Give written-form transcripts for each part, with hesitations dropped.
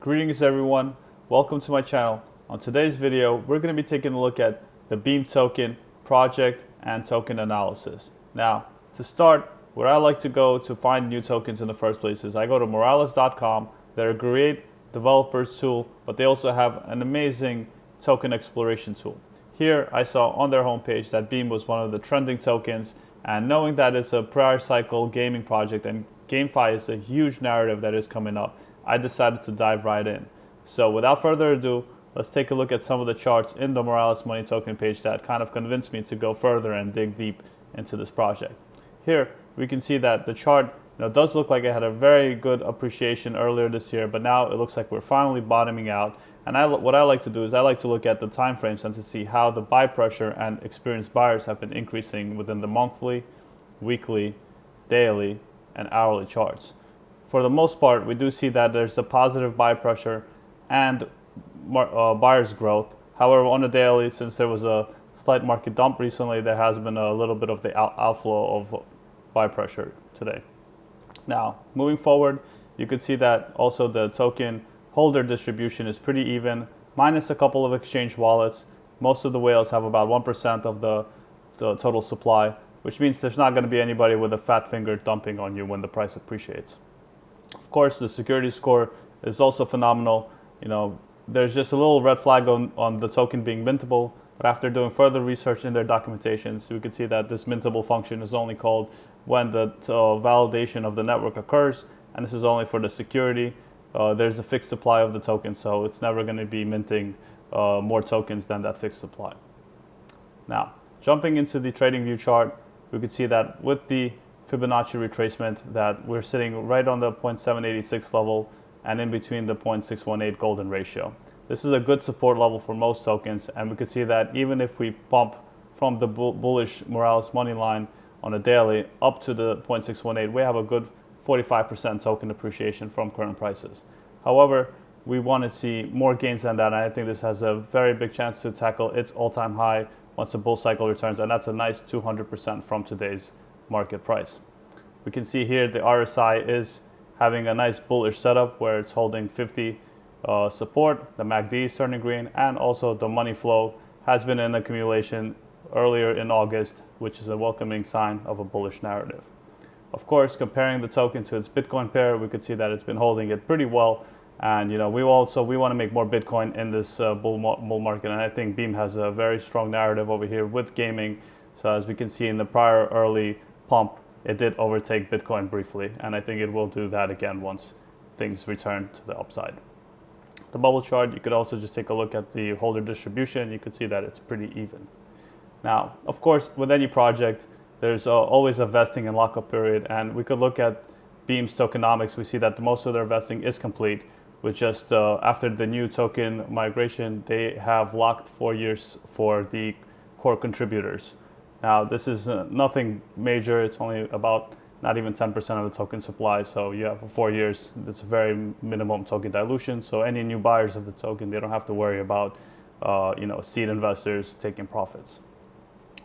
Greetings everyone, welcome to my channel. On today's video, we're going to be taking a look at the Beam token project and token analysis. Now, to start, where I like to go to find new tokens in the first place is I go to Moralis.com. They're a great developers tool, but they also have an amazing token exploration tool. Here, I saw on their homepage that Beam was one of the trending tokens, and knowing that it's a prior cycle gaming project and GameFi is a huge narrative that is coming up, I decided to dive right in. So without further ado, let's take a look at some of the charts in the Moralis Money token page that kind of convinced me to go further and dig deep into this project. Here we can see that the chart does look like it had a very good appreciation earlier this year, but now it looks like we're finally bottoming out. And what I like to do is I like to look at the time frames and to see how the buy pressure and experienced buyers have been increasing within the monthly, weekly, daily, and hourly charts. For the most part, we do see that there's a positive buy pressure and buyers growth. However, on the daily, since there was a slight market dump recently, there has been a little bit of the outflow of buy pressure today. Now, moving forward, you can see that also the token holder distribution is pretty even, minus a couple of exchange wallets. Most of the whales have about 1% of the total supply, which means there's not going to be anybody with a fat finger dumping on you when the price appreciates. Of course, the security score is also phenomenal. There's just a little red flag on the token being mintable, but after doing further research in their documentations, we can see that this mintable function is only called when the validation of the network occurs, and this is only for the security. There's a fixed supply of the token, so it's never going to be minting more tokens than that fixed supply. Now, jumping into the trading view chart, we can see that with the Fibonacci retracement that we're sitting right on the 0.786 level and in between the 0.618 golden ratio. This is a good support level for most tokens, and we could see that even if we bump from the bullish Moralis Money line on a daily up to the 0.618, we have a good 45% token appreciation from current prices. However, we want to see more gains than that, and I think this has a very big chance to tackle its all-time high once the bull cycle returns, and that's a nice 200% from today's market price. We can see here the RSI is having a nice bullish setup where it's holding 50 support, the MACD is turning green, and also the money flow has been in accumulation earlier in August, which is a welcoming sign of a bullish narrative. Of course, comparing the token to its Bitcoin pair, we could see that it's been holding it pretty well, and we want to make more Bitcoin in this bull market, and I think Beam has a very strong narrative over here with gaming. So as we can see in the prior early pump, it did overtake Bitcoin briefly, and I think it will do that again once things return to the upside. The bubble chart, you could also just take a look at the holder distribution. You could see that it's pretty even. Now, of course, with any project, there's always a vesting and lockup period, and we could look at Beam's tokenomics. We see that most of their vesting is complete, with just after the new token migration, they have locked 4 years for the core contributors. Now, this is nothing major. It's only about not even 10% of the token supply. So you have for 4 years, that's a very minimum token dilution. So any new buyers of the token, they don't have to worry about seed investors taking profits.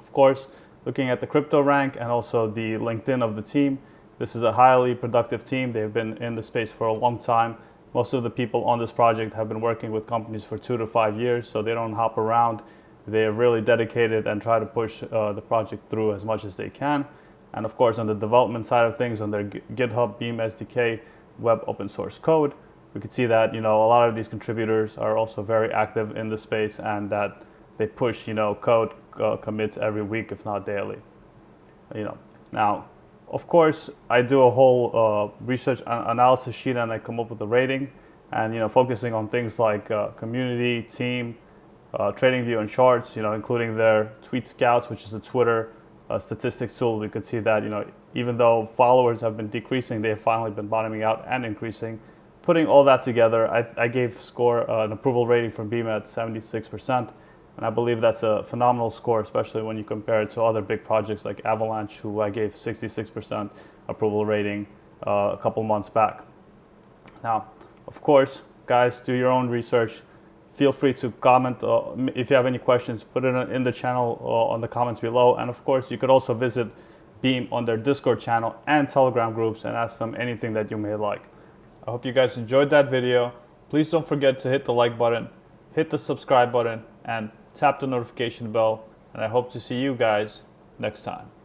Of course, looking at the crypto rank and also the LinkedIn of the team, this is a highly productive team. They've been in the space for a long time. Most of the people on this project have been working with companies for 2 to 5 years, so they don't hop around. They are really dedicated and try to push the project through as much as they can. And of course, on the development side of things, on their GitHub Beam SDK web open source code, we could see that a lot of these contributors are also very active in the space, and that they push code commits every week, if not daily. Now, of course, I do a whole research analysis sheet, and I come up with a rating, and focusing on things like community, team, trading view and charts, including their tweet scouts, which is a Twitter statistics tool. We could see that, even though followers have been decreasing, they have finally been bottoming out and increasing. Putting all that together, I gave score an approval rating from Beam at 76%. And I believe that's a phenomenal score, especially when you compare it to other big projects like Avalanche, who I gave 66% approval rating a couple months back. Now, of course, guys, do your own research. Feel free to comment if you have any questions, put it in the channel on the comments below. And of course, you could also visit Beam on their Discord channel and Telegram groups and ask them anything that you may like. I hope you guys enjoyed that video. Please don't forget to hit the like button, hit the subscribe button, and tap the notification bell. And I hope to see you guys next time.